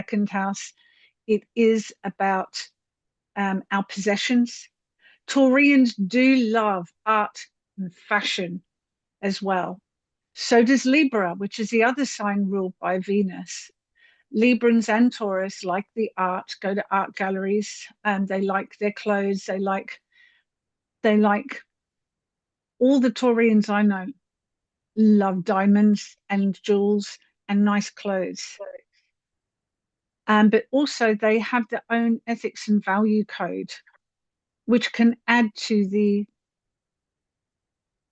second house, it is about our possessions. Taurians do love art and fashion as well. So does Libra, which is the other sign ruled by Venus. Librans and Taurus like the art, go to art galleries, and they like their clothes. They like all the Taurians I know love diamonds and jewels and nice clothes. But also they have their own ethics and value code, which can add to the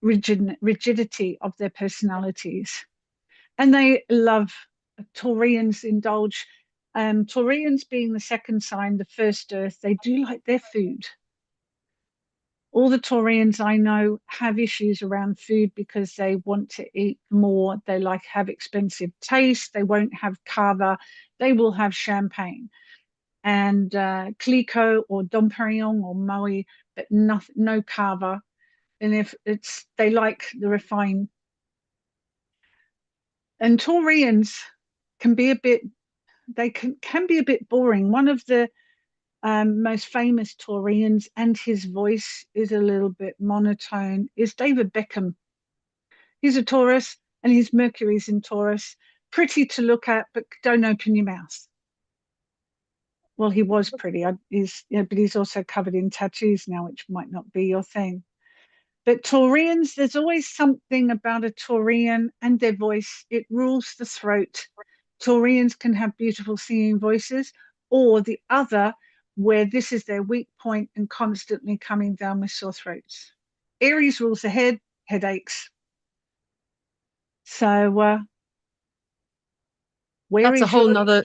rigidity of their personalities. And they love Taurians indulge. Taurians being the second sign, the first earth, they do like their food. All the Taurians I know have issues around food because they want to eat more. They like have expensive taste. They won't have cava. They will have champagne and Clicquot or Dom Perignon or Moët, but no cava. And if it's they like the refined. And Taurians can be a bit they can be a bit boring. One of the most famous Taurians, and his voice is a little bit monotone, is David Beckham. He's a Taurus, and his Mercury's in Taurus. Pretty to look at, but don't open your mouth. Well, he was pretty. But he's also covered in tattoos now, which might not be your thing. But Taurians, there's always something about a Taurian and their voice. It rules the throat. Taurians can have beautiful singing voices, or the other, where this is their weak point and constantly coming down with sore throats. Aries rules the head, headaches. So, where That's a is whole your? nother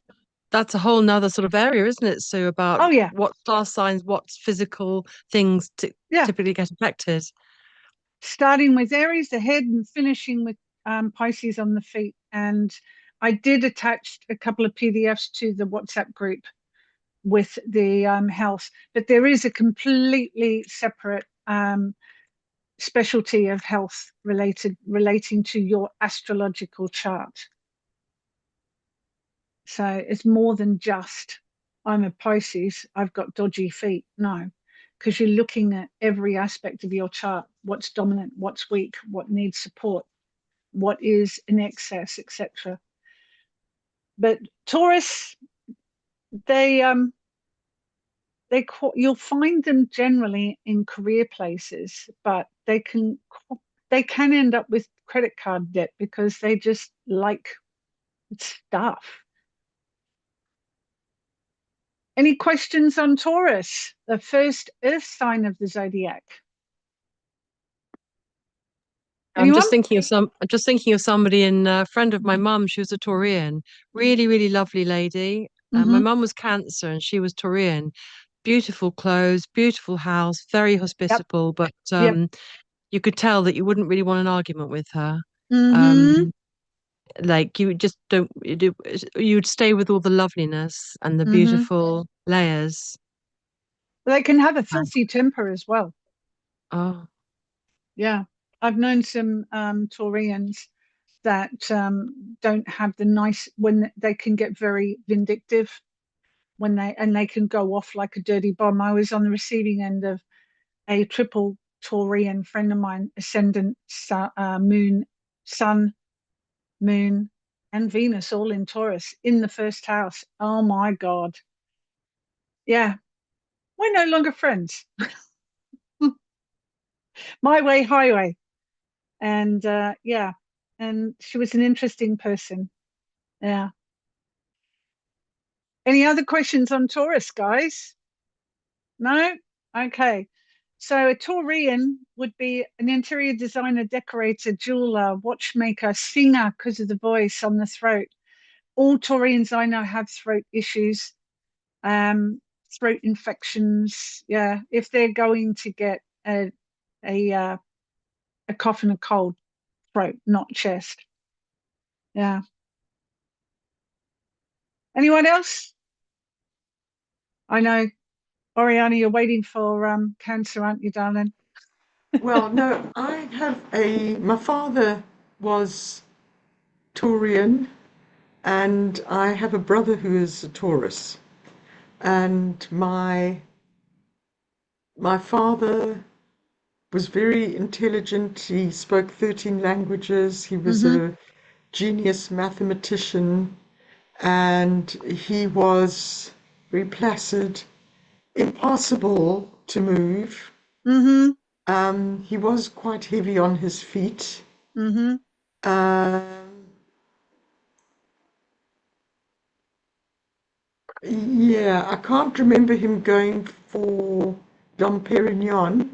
that's a whole nother sort of area, isn't it? So about Oh yeah, what star signs, what physical things yeah. typically get affected. Starting with Aries, the head, and finishing with Pisces on the feet. And I did attach a couple of PDFs to the WhatsApp group with the health, but there is a completely separate specialty of health relating to your astrological chart. So it's more than just I'm a Pisces, I've got dodgy feet. No, because you're looking at every aspect of your chart, what's dominant, what's weak, what needs support, what is in excess, etc. But Taurus, they you'll find them generally in career places, but they can end up with credit card debt because they just like stuff. Any questions on Taurus, the first earth sign of the zodiac? Anyone? I'm just thinking of somebody in a friend of my mum. She was a Taurian, really, really lovely lady. My Mm-hmm. mum was Cancer and she was Taurian. Beautiful clothes, beautiful house, very Yep. hospitable, but Yep. you could tell that you wouldn't really want an argument with her. Mm-hmm. Um, like you just don't you'd stay with all the loveliness and the Mm-hmm. beautiful layers. They can have a And, filthy temper as well. oh, Yeah. I've known some Taurians that don't have the nice when they can get very vindictive when they can go off like a dirty bomb. I was on the receiving end of a triple Taurian friend of mine, ascendant moon, sun, moon, and Venus all in Taurus in the first house. Oh my God. Yeah, we're no longer friends. My way, highway. And yeah, and she was an interesting person. Yeah. Any other questions on Taurus, guys? No? Okay. So a Taurian would be an interior designer, decorator, jeweler, watchmaker, singer because of the voice on the throat. All Taurians I know have throat issues, um, throat infections. Yeah, if they're going to get a uh, a cough and a cold, throat, not chest. Yeah. Anyone else? I know, Oriana, you're waiting for cancer, aren't you, darling? Well, no, my father was Taurian And I have a brother who is a Taurus. And my father was very intelligent. He spoke 13 languages. He was Mm-hmm. a genius mathematician, and he was very placid, impossible to move. Mm-hmm. He was quite heavy on his feet. Mm-hmm. Um, yeah, I can't remember him going for Dom Perignon,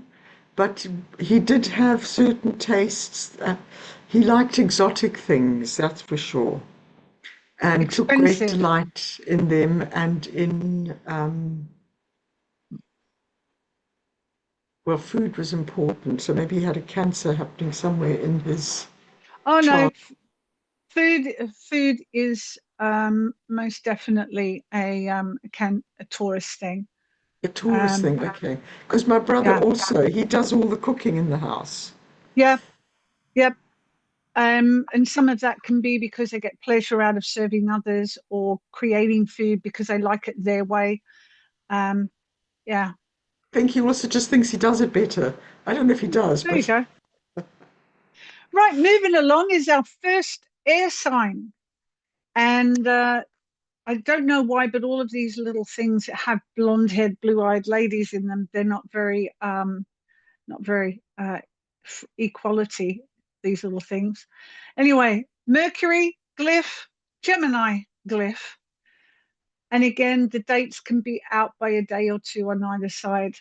but he did have certain tastes. He liked exotic things, that's for sure, and took great Expensive. delight in them and in, well, food was important, so maybe he had a cancer happening somewhere in his Oh no, chart. food is most definitely a tourist thing. A tourist Um, thing, okay. Because my brother yeah, also, he does all the cooking in the house. yeah, yep. And some of that can be because they get pleasure out of serving others or creating food because they like it their way. Um, yeah, I think he also just thinks he does it better. I don't know if he does, there you but go. Right, moving along is our first air sign, and I don't know why, but all of these little things that have blonde-haired, blue-eyed ladies in them, they're not very equality. These little things. Anyway, Mercury glyph, Gemini glyph, and again, the dates can be out by a day or two on either side.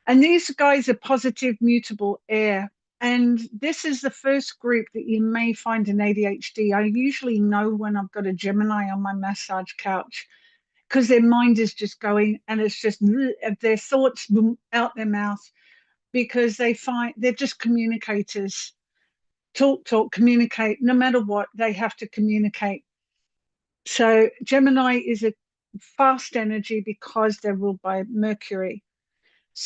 And these guys are positive, mutable air. And this is the first group that you may find in ADHD. I usually know when I've got a Gemini on my massage couch because their mind is just going and it's just their thoughts out their mouth because they find they're just communicators. Talk, communicate. No matter what, they have to communicate. So Gemini is a fast energy because they're ruled by Mercury.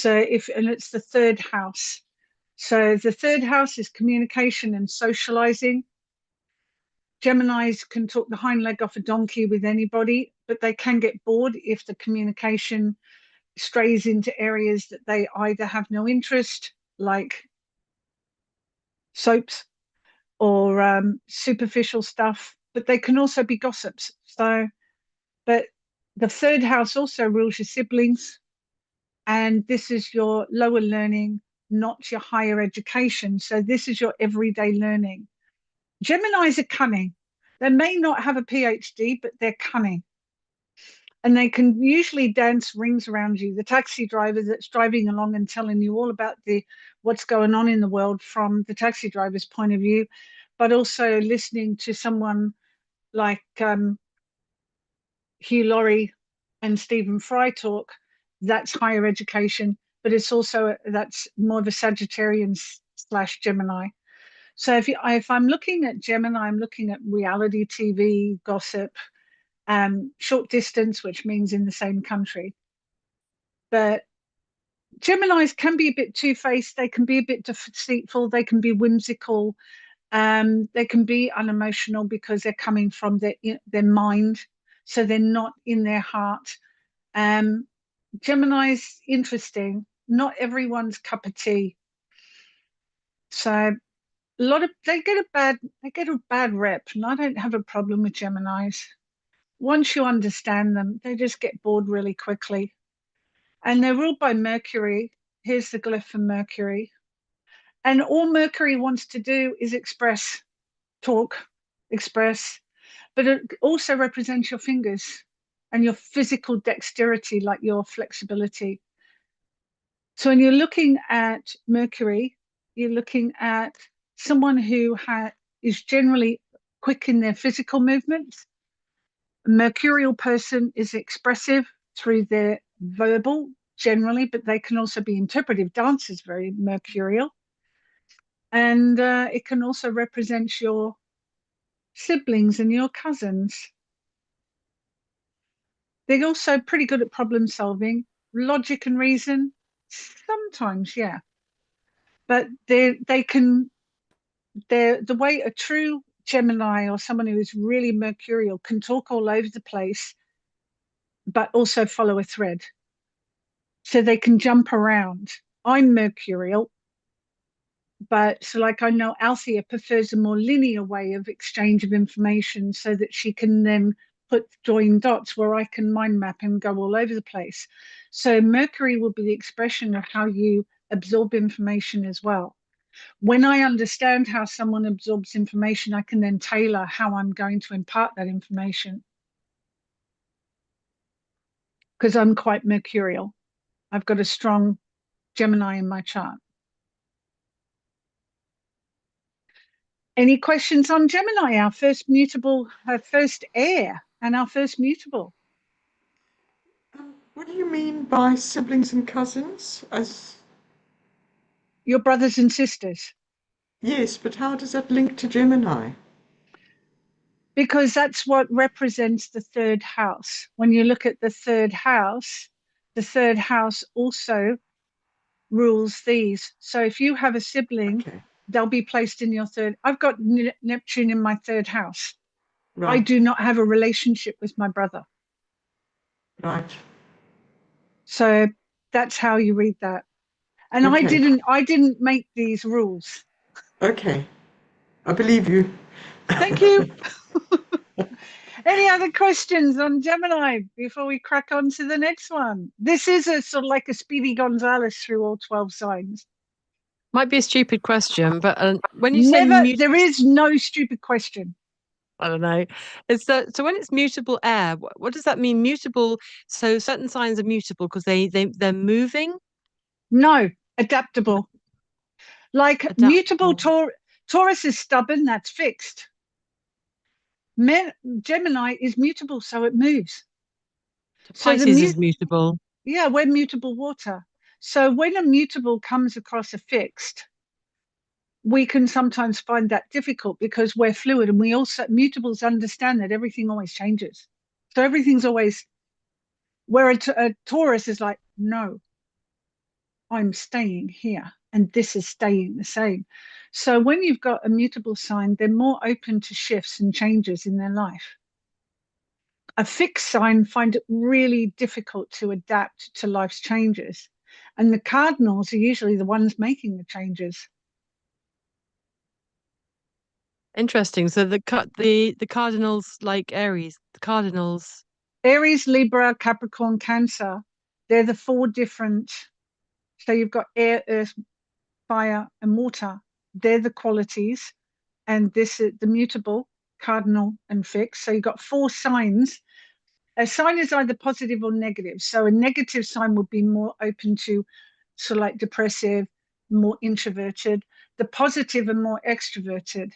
And it's the third house. So the third house is communication and socializing. Geminis can talk the hind leg off a donkey with anybody, but they can get bored if the communication strays into areas that they either have no interest, like soaps or superficial stuff, but they can also be gossips. But the third house also rules your siblings, and this is your lower learning, not your higher education. So this is your everyday learning. Geminis are cunning. They may not have a PhD, but they're cunning. And they can usually dance rings around you. The taxi driver that's driving along and telling you all about the what's going on in the world from the taxi driver's point of view, but also listening to someone like Hugh Laurie and Stephen Fry talk, that's higher education, but it's also that's more of a Sagittarian slash Gemini. So if I'm looking at Gemini, I'm looking at reality TV, gossip, short distance, which means in the same country. But Geminis can be a bit two-faced. They can be a bit deceitful. They can be whimsical. They can be unemotional because they're coming from their mind, so they're not in their heart. Um, Gemini's interesting. Not everyone's cup of tea. So a lot of they get a bad rep, and I don't have a problem with Geminis. Once you understand them, they just get bored really quickly. And they're ruled by Mercury. Here's the glyph for Mercury. And all Mercury wants to do is express, talk, express, but it also represents your fingers and your physical dexterity, like your flexibility. So when you're looking at Mercury, you're looking at someone who is generally quick in their physical movements. A mercurial person is expressive through their verbal generally, but they can also be interpretive. Dance is very mercurial. And it can also represent your siblings and your cousins. They're also pretty good at problem solving, logic and reason. Sometimes, yeah, but they can. They're the way a true Gemini or someone who is really mercurial can talk all over the place, but also follow a thread. So they can jump around. I'm mercurial, but so like I know Althea prefers a more linear way of exchange of information so that she can then put join dots where I can mind map and go all over the place. So Mercury will be the expression of how you absorb information as well. When I understand how someone absorbs information, I can then tailor how I'm going to impart that information because I'm quite mercurial. I've got a strong Gemini in my chart. Any questions on Gemini, our first mutable, our first air, and our first mutable? What do you mean by siblings and cousins? As Your brothers and sisters, yes, but how does that link to Gemini? because that's what represents the third house. When you look at the third house also rules these. So if you have a sibling, Okay, they'll be placed in your third. I've got Neptune in my third house. I right, do not have a relationship with my brother. right. So that's how you read that. And Okay, I didn't make these rules. okay. I believe you. Thank you. Any other questions on Gemini before we crack on to the next one? This is a sort of like a Speedy Gonzales through all 12 signs. Might be a stupid question, but when you say Never, mute, there is no stupid question. I don't know. It's so when it's mutable air, what does that mean? Mutable. So certain signs are mutable because they're moving, No, adaptable. Like mutable adaptable. Taurus is stubborn, that's fixed. Gemini is mutable, so it moves. So Pisces is mutable. yeah, we're mutable water. So when a mutable comes across a fixed, we can sometimes find that difficult because we're fluid and we also mutables understand that everything always changes. So everything's always where a Taurus is like, no, I'm staying here and this is staying the same. So when you've got a mutable sign, they're more open to shifts and changes in their life. A fixed sign find it really difficult to adapt to life's changes. And the cardinals are usually the ones making the changes. Interesting. So the cardinals like Aries. The cardinals. Aries, Libra, Capricorn, Cancer, they're the four different. So you've got air, earth, fire, and water. They're the qualities. And this is the mutable, cardinal, and fixed. So you've got four signs. A sign is either positive or negative. So a negative sign would be more open to sort of like depressive, more introverted. The positive are more extroverted.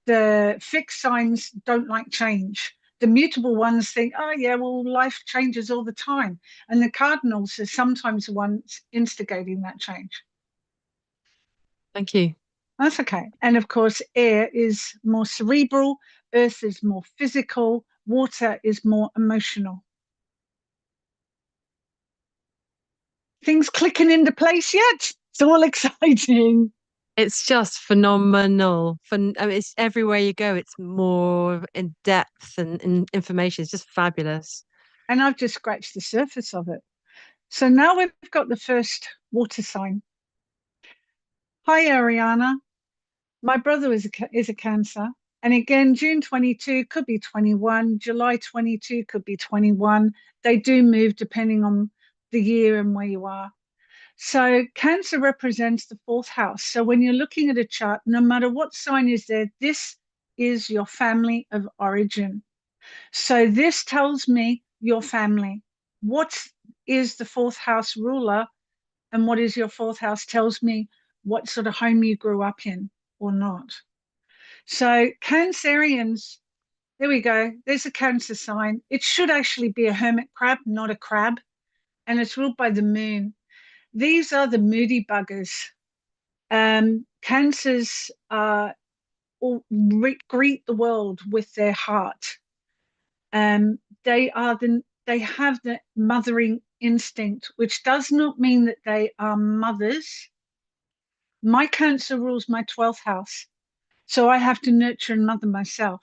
The fixed signs don't like change. The mutable ones think, oh, yeah, well, life changes all the time. And the cardinals are sometimes the ones instigating that change. Thank you. That's okay. And of course, air is more cerebral, earth is more physical, water is more emotional. Things clicking into place yet? It's all exciting. It's just phenomenal. I mean, it's everywhere you go. It's more in depth and information. It's just fabulous. And I've just scratched the surface of it. So now we've got the first water sign. Hi, Ariana. My brother is a Cancer. And again, June 22 could be 21, July 22 could be 21. They do move depending on the year and where you are. So Cancer represents the fourth house. So when you're looking at a chart, no matter what sign is there, this is your family of origin. So this tells me your family. What is the fourth house ruler and what is your fourth house tells me what sort of home you grew up in or not. So Cancerians, there we go. There's a Cancer sign. It should actually be a hermit crab, not a crab. And it's ruled by the moon. These are the moody buggers. Cancers greet the world with their heart. They have the mothering instinct, which does not mean that they are mothers. My Cancer rules my 12th house. So I have to nurture and mother myself.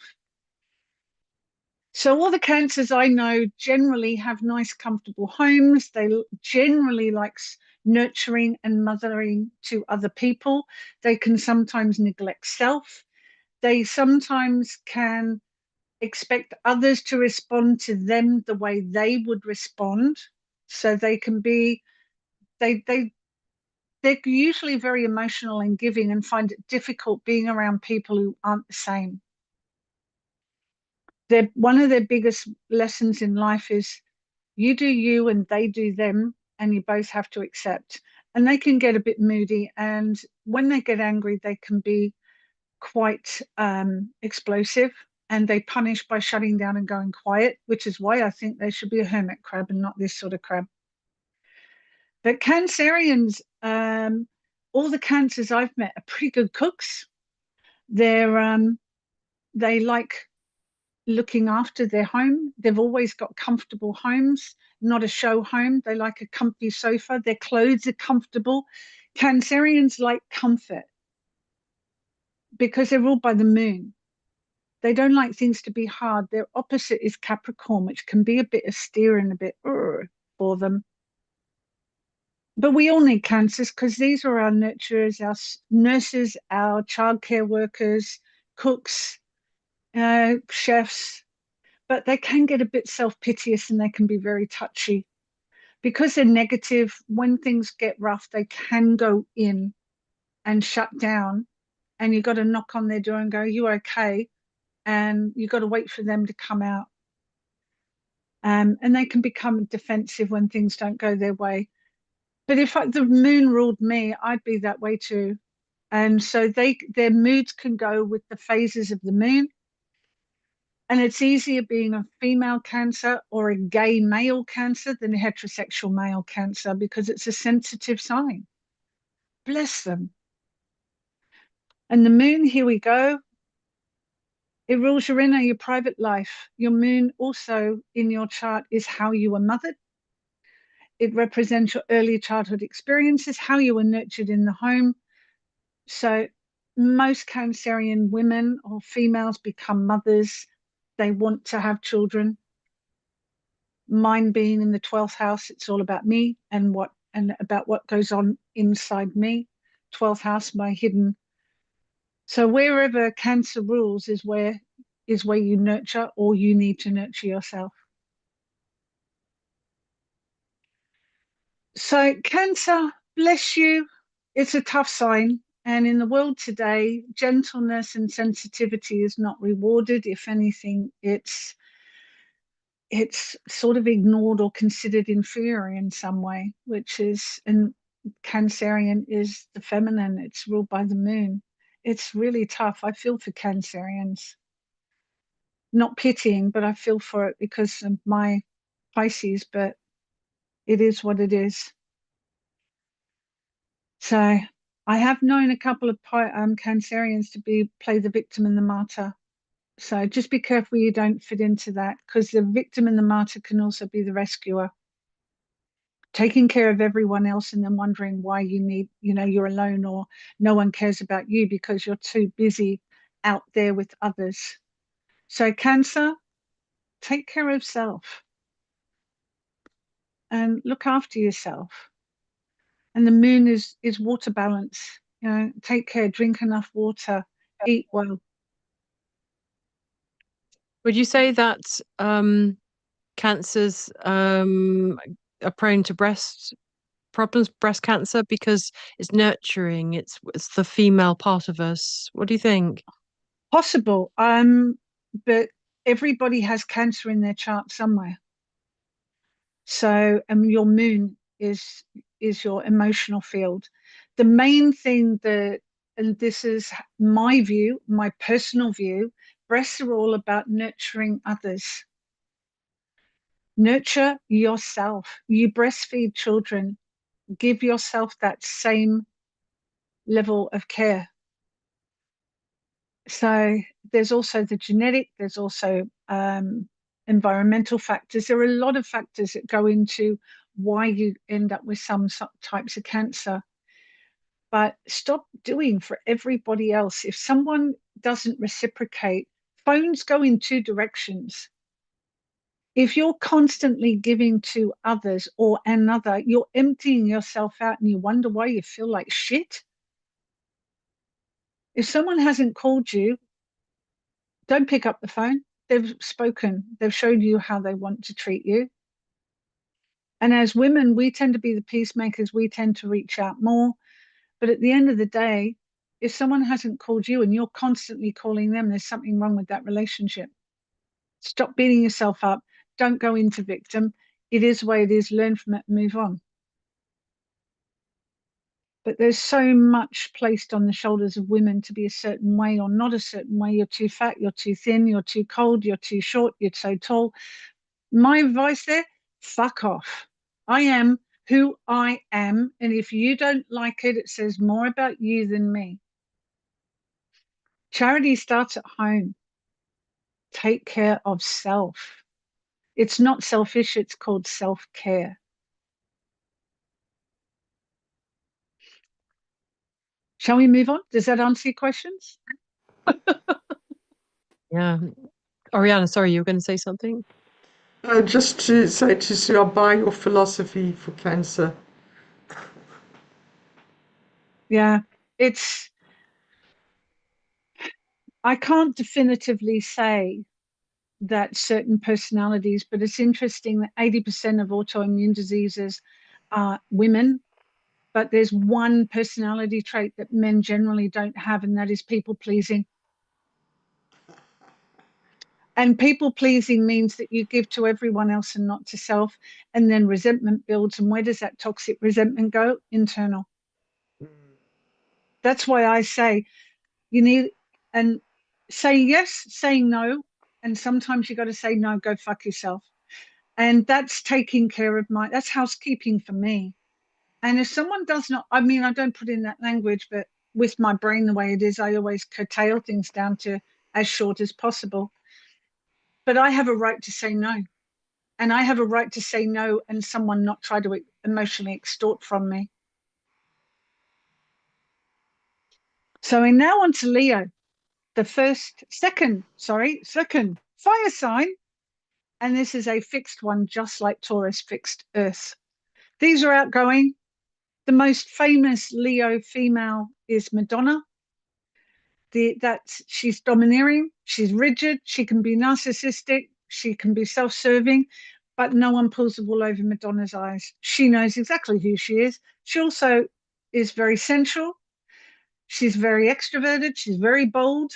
So all the cancers I know generally have nice, comfortable homes. They generally like nurturing and mothering to other people. They can sometimes neglect self. They sometimes can expect others to respond to them the way they would respond. So they can be, they they're usually very emotional and giving and find it difficult being around people who aren't the same. One of their biggest lessons in life is you do you and they do them, and you both have to accept. And they can get a bit moody, and when they get angry, they can be quite explosive, and they punish by shutting down and going quiet, which is why I think they should be a hermit crab and not this sort of crab. But Cancerians, all the cancers I've met are pretty good cooks. They like looking after their home. They've always got comfortable homes, not a show home. They like a comfy sofa. Their clothes are comfortable. Cancerians like comfort because they're ruled by the moon. They don't like things to be hard. Their opposite is Capricorn, which can be a bit austere and a bit for them. But we all need cancers because these are our nurturers, our nurses, our childcare workers, cooks, chefs. But they can get a bit self-piteous and they can be very touchy. Because they're negative, when things get rough, they can go in and shut down. And you've got to knock on their door and go, you okay? And you've got to wait for them to come out. And they can become defensive when things don't go their way. But if the moon ruled me, I'd be that way too. And so their moods can go with the phases of the moon. And it's easier being a female cancer or a gay male cancer than a heterosexual male cancer because it's a sensitive sign. Bless them. And the moon, here we go. It rules your inner, your private life. Your moon also in your chart is how you were mothered. It represents your early childhood experiences, how you were nurtured in the home. So most Cancerian women or females become mothers. They want to have children. Mine being in the 12th house, it's all about me and about what goes on inside me. 12th house, my hidden. So wherever Cancer rules is where you nurture or you need to nurture yourself. So Cancer, bless you. It's a tough sign. And in the world today, gentleness and sensitivity is not rewarded. If anything, it's sort of ignored or considered inferior in some way, and Cancerian is the feminine, it's ruled by the moon. It's really tough. I feel for Cancerians. Not pitying, but I feel for it because of my Pisces, but it is what it is. So I have known a couple of Cancerians to play the victim and the martyr. So just be careful you don't fit into that because the victim and the martyr can also be the rescuer. Taking care of everyone else and then wondering why you're alone or no one cares about you because you're too busy out there with others. So Cancer, take care of self and look after yourself. And the moon is water balance. Take care, drink enough water, eat well. Would you say that cancers are prone to breast problems, breast cancer, because it's nurturing, it's the female part of us? What do you think? Possible. But everybody has cancer in their chart somewhere. So, your moon is your emotional field. The main thing and this is my view, my personal view, breasts are all about nurturing others. Nurture yourself. You breastfeed children. Give yourself that same level of care. So there's also the genetic, there's also environmental factors. There are a lot of factors that go into why you end up with some types of cancer. But stop doing for everybody else. If someone doesn't reciprocate. Phones go in two directions. If you're constantly giving to others or another, you're emptying yourself out and you wonder why you feel like shit. If someone hasn't called you, don't pick up the phone. They've spoken, they've showed you how they want to treat you. And as women, we tend to be the peacemakers, we tend to reach out more. But at the end of the day, if someone hasn't called you and you're constantly calling them, there's something wrong with that relationship. Stop beating yourself up. Don't go into victim. It is the way it is. Learn from it and move on. But there's so much placed on the shoulders of women to be a certain way or not a certain way. You're too fat, you're too thin, you're too cold, you're too short, you're so tall. My advice there, fuck off. I am who I am. And if you don't like it, it says more about you than me. Charity starts at home. Take care of self. It's not selfish, it's called self-care. Shall we move on? Does that answer your questions? Yeah. Oriana, sorry, you were going to say something? Just to say to Sue, I buy your philosophy for cancer. Yeah, it's, I can't definitively say that certain personalities, but it's interesting that 80% of autoimmune diseases are women, but there's one personality trait that men generally don't have, and that is people pleasing. And people pleasing means that you give to everyone else and not to self, and then resentment builds. And where does that toxic resentment go? Internal. That's why I say you need, and saying yes, saying no, and sometimes you got to say no, go fuck yourself. And that's taking care of that's housekeeping for me. And if someone does not, I mean, I don't put in that language, but with my brain the way it is, I always curtail things down to as short as possible. But I have a right to say no. And I have a right to say no and someone not try to emotionally extort from me. So we're now on to Leo, the second fire sign. And this is a fixed one, just like Taurus fixed Earth. These are outgoing. The most famous Leo female is Madonna. She's domineering, she's rigid, she can be narcissistic, she can be self-serving, but no one pulls the wool over Madonna's eyes. She knows exactly who she is. She also is very sensual. She's very extroverted. She's very bold.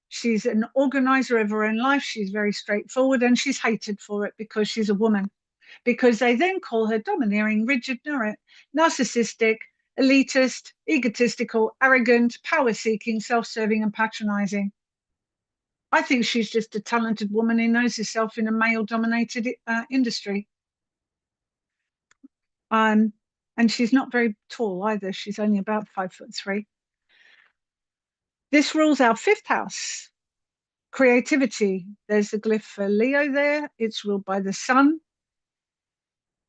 She's an organizer of her own life. She's very straightforward, and she's hated for it because she's a woman. Because they then call her domineering, rigid, narcissistic, elitist, egotistical, arrogant, power-seeking, self-serving, and patronizing. I think she's just a talented woman who knows herself in a male-dominated industry. And she's not very tall either. She's only about 5'3". This rules our fifth house, creativity. There's the glyph for Leo there. It's ruled by the sun.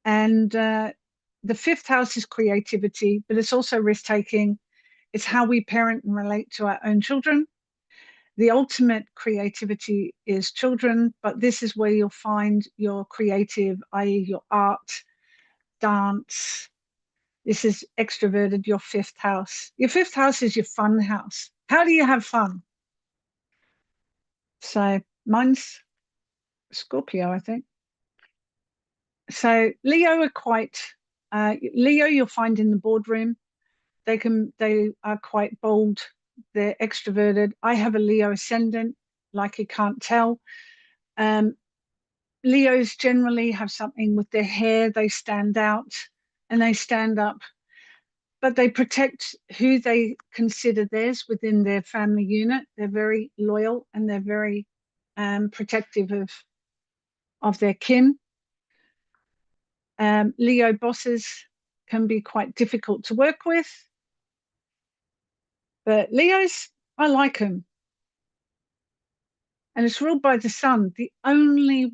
And the fifth house is creativity, but it's also risk-taking. It's how we parent and relate to our own children. The ultimate creativity is children, but this is where you'll find your creative, i.e. your art, dance. This is extroverted, your fifth house. Your fifth house is your fun house. How do you have fun? So mine's Scorpio, I think. So Leo are quite, Leo you'll find in the boardroom. They are quite bold. They're extroverted. I have a Leo ascendant, like you can't tell. Leos generally have something with their hair. They stand out and they stand up, but they protect who they consider theirs within their family unit. They're very loyal and they're very protective of their kin. Leo bosses can be quite difficult to work with, but Leos, I like them. And it's ruled by the sun, the only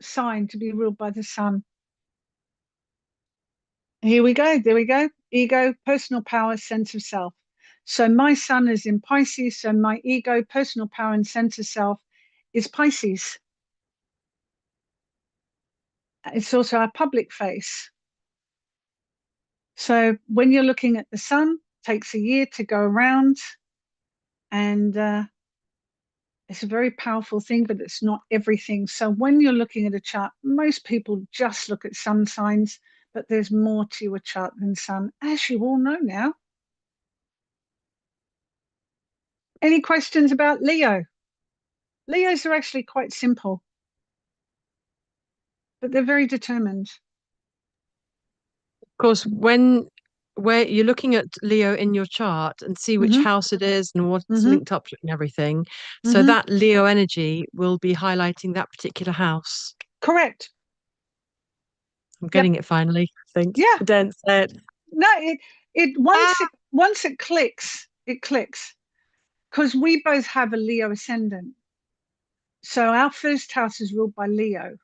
sign to be ruled by the sun. Here we go. There we go. Ego, personal power, sense of self. So my sun is in Pisces, so my ego, personal power, and center self is Pisces. It's also our public face. So when you're looking at the sun, it takes a year to go around, and it's a very powerful thing, but it's not everything. So when you're looking at a chart, most people just look at sun signs, but there's more to a chart than sun, as you all know now. Any questions about Leo? Leos are actually quite simple, but they're very determined. Of course, where you're looking at Leo in your chart and see which Hmm. house it is and what it's Hmm. linked up to and everything. So Hmm. that Leo energy will be highlighting that particular house. Correct. I'm Yep. getting it finally, I think. Yeah. I don't say it. No, it once Ah! it clicks, it clicks. Because we both have a Leo ascendant. So our first house is ruled by Leo.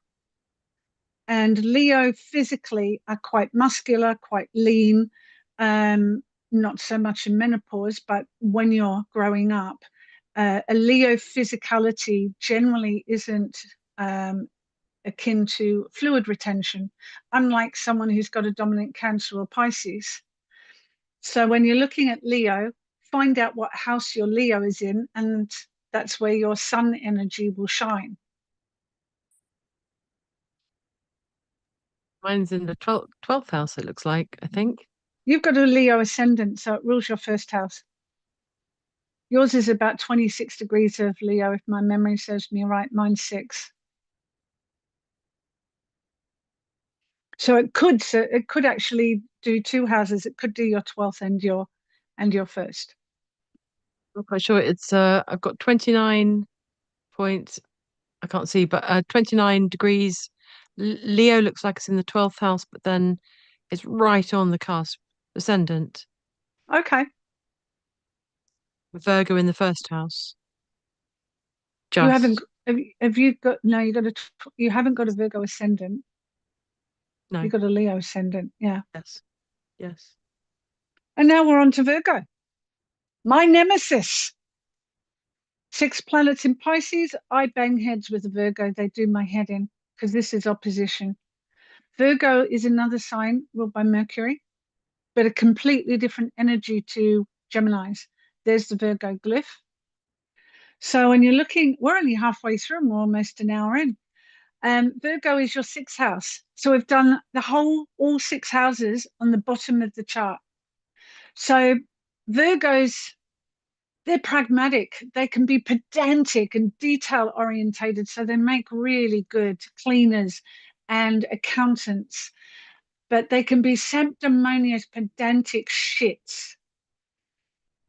And Leo physically are quite muscular, quite lean, not so much in menopause, but when you're growing up, a Leo physicality generally isn't um, akin to fluid retention, unlike someone who's got a dominant Cancer or Pisces. So when you're looking at Leo, find out what house your Leo is in, and that's where your sun energy will shine. Mine's in the 12th house, it looks like, I think. You've got a Leo ascendant, so it rules your first house. Yours is about 26 degrees of Leo, if my memory serves me right. Mine's 6. So it could actually do 2 houses. It could do your 12th and your first. I'm not quite sure. It's I've got 29 point, I can't see, but 29 degrees. Leo looks like it's in the 12th house, but then it's right on the cusp, ascendant. Okay. Virgo in the first house. You haven't Just have you got no, you haven't got a Virgo ascendant. no. You've got a Leo ascendant. Yeah. Yes. Yes. And now we're on to Virgo. My nemesis. 6 planets in Pisces. I bang heads with a Virgo. They do my head in because this is opposition. Virgo is another sign ruled by Mercury, but a completely different energy to Gemini's. There's the Virgo glyph. So when you're looking, we're only halfway through, we're almost an hour in. Virgo is your 6th house. So we've done all 6 houses on the bottom of the chart. So Virgos, they're pragmatic. They can be pedantic and detail orientated. So they make really good cleaners and accountants, but they can be sanctimonious, pedantic shits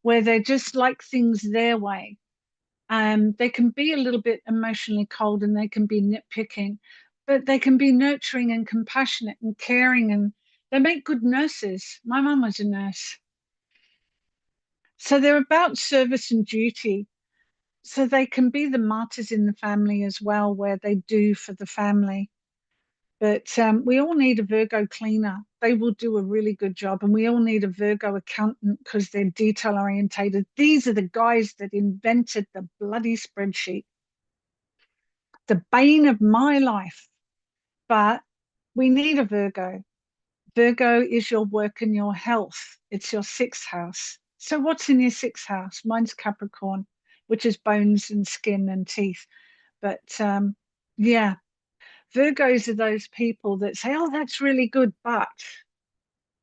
where they just like things their way. They can be a little bit emotionally cold and they can be nitpicking, but they can be nurturing and compassionate and caring, and they make good nurses. My mum was a nurse. So they're about service and duty. So they can be the martyrs in the family as well, where they do for the family. But we all need a Virgo cleaner. They will do a really good job. And we all need a Virgo accountant because they're detail orientated. These are the guys that invented the bloody spreadsheet, the bane of my life. But we need a Virgo. Virgo is your work and your health. It's your 6th house. So what's in your 6th house? Mine's Capricorn, which is bones and skin and teeth. But yeah, Virgos are those people that say, oh, that's really good, but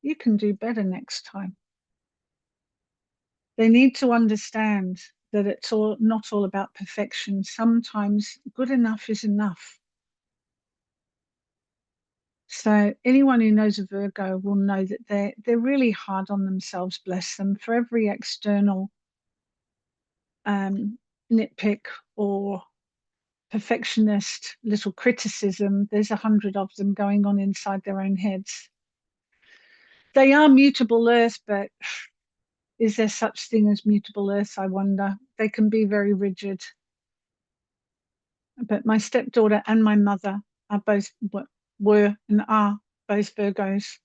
you can do better next time. They need to understand that it's all not all about perfection. Sometimes good enough is enough. So anyone who knows a Virgo will know that they're really hard on themselves, bless them, for every external nitpick or perfectionist little criticism. There's 100 of them going on inside their own heads. They are mutable Earth, but is there such thing as mutable Earth? I wonder. They can be very rigid. But my stepdaughter and my mother are both were and are both Virgos.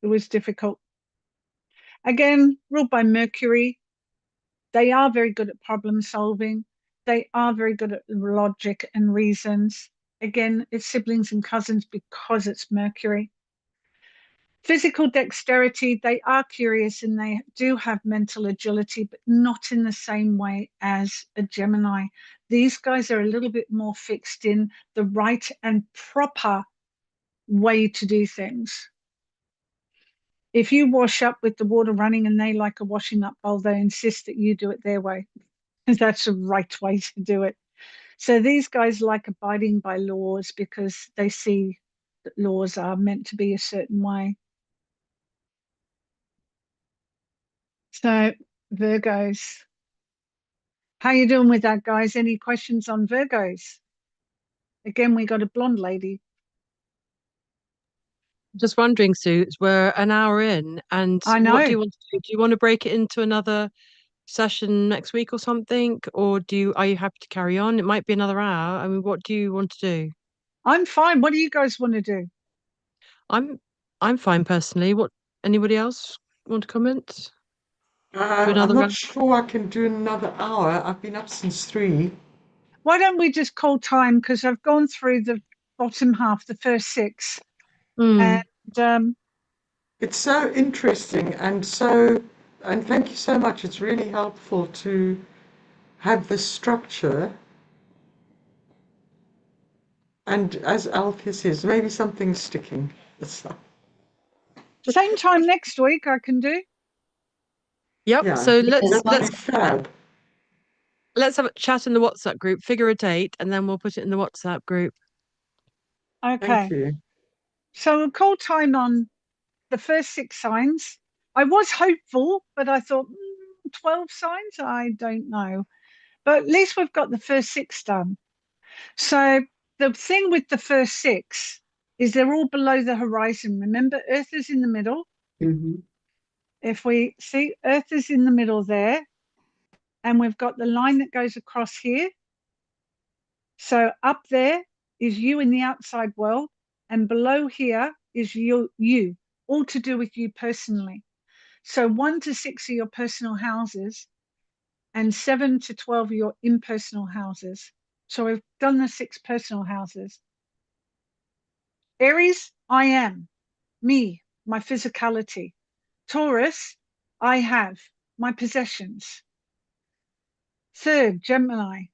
It was difficult. Again, ruled by Mercury. They are very good at problem solving. They are very good at logic and reasons. Again, it's siblings and cousins because it's Mercury. Physical dexterity, they are curious and they do have mental agility, but not in the same way as a Gemini. These guys are a little bit more fixed in the right and proper way to do things. If you wash up with the water running and they like a washing up bowl, they insist that you do it their way. That's the right way to do it. So these guys like abiding by laws because they see that laws are meant to be a certain way. So Virgos, how you doing with that, guys? Any questions on Virgos? Again, we got a blonde lady. Just wondering, Sue, we're an hour in, and I what do know. you want to do? Do you want to break it into another session next week or something, or are you happy to carry on? It might be another hour. I mean, what do you want to do? I'm fine. What do you guys want to do? I'm I'm fine personally. What anybody else want to comment? Do I'm another not round? sure I can do another hour. I've been up since 3. Why don't we just call time? Because I've gone through the bottom half, the first six, and Hmm. It's so interesting and thank you so much. It's really helpful to have this structure. And as Althea says, maybe something's sticking. same time next week I can do. Yep. Yeah, So that would be fab. let's have a chat in the WhatsApp group, figure a date, and then we'll put it in the WhatsApp group. Thank Okay. you. So we'll call time on the first six signs. I was hopeful, but I thought 12 signs? I don't know. But at least we've got the first six done. So the thing with the first six is they're all below the horizon. Remember, Earth is in the middle. Hmm. If we see Earth is in the middle there, and we've got the line that goes across here. So up there is you in the outside world, and below here is you, all to do with you personally. So 1 to 6 are your personal houses, and 7 to 12 are your impersonal houses. So we've done the 6 personal houses. Aries, I am, me, my physicality. Taurus, I have, my possessions. Third, Gemini,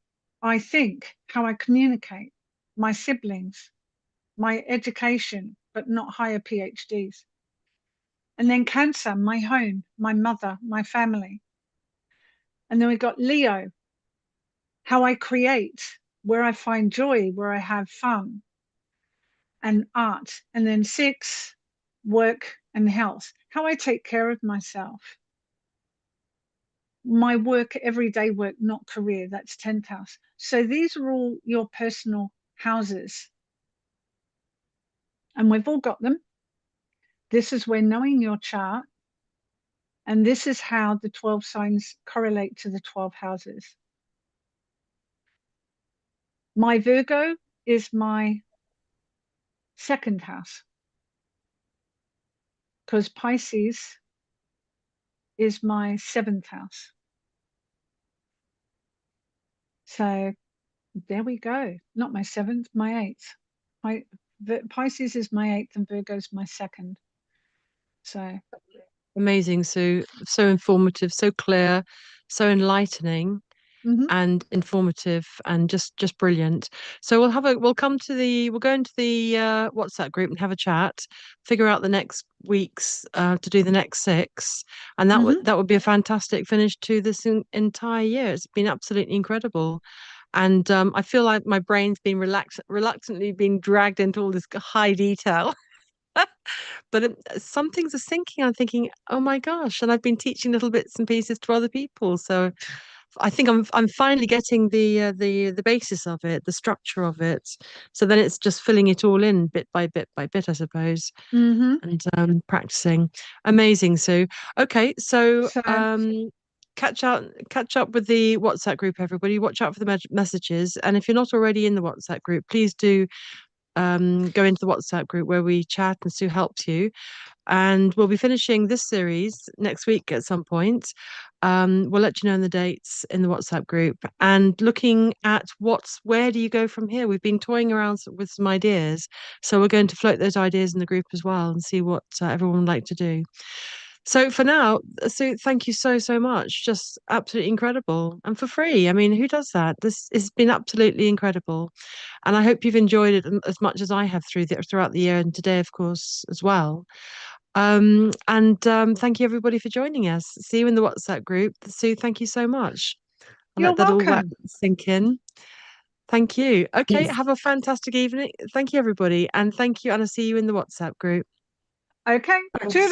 I think, how I communicate, my siblings, my education, but not higher PhDs. And then Cancer, my home, my mother, my family. And then we got Leo, how I create, where I find joy, where I have fun and art. And then 6, work and health, how I take care of myself. My work, everyday work, not career, that's 10th house. So these are all your personal houses. And we've all got them. This is where knowing your chart, and this is how the 12 signs correlate to the 12 houses. My Virgo is my second house because Pisces is my 7th house. So there we go. Not my 7th, my 8th. My Pisces is my 8th and Virgo's my second. So Amazing, Sue. So informative, so clear, so enlightening mhm, and informative and just brilliant. So we'll go into the WhatsApp group and have a chat, figure out the next weeks to do the next 6, and mhm, that would be a fantastic finish to this entire year. It's been absolutely incredible. And I feel like my brain's been reluctantly being dragged into all this high detail. But some things are sinking. I'm thinking, oh my gosh, and I've been teaching little bits and pieces to other people. So I think I'm finally getting the basis of it, the structure of it. So then it's just filling it all in bit by bit, I suppose, mhm. and practicing. Amazing, Sue. Okay, so So catch up with the WhatsApp group, everybody. Watch out for the messages, and if you're not already in the WhatsApp group, please do go into the WhatsApp group where we chat and Sue helps you. And we'll be finishing this series next week at some point. We'll let you know the dates in the WhatsApp group and looking at where do you go from here? We've been toying around with some ideas. So we're going to float those ideas in the group as well and see what everyone would like to do. So for now, Sue, thank you so, so much. Just absolutely incredible. And for free. I mean, who does that? This has been absolutely incredible. And I hope you've enjoyed it as much as I have throughout the year and today, of course, as well. Thank you everybody for joining us. See you in the WhatsApp group. Sue, thank you so much. I'll You're let that all welcome. sink in. Thank you. Okay, have a fantastic evening. Thank you, everybody. And thank you, and I'll see you in the WhatsApp group. Okay. Thanks. Toodles.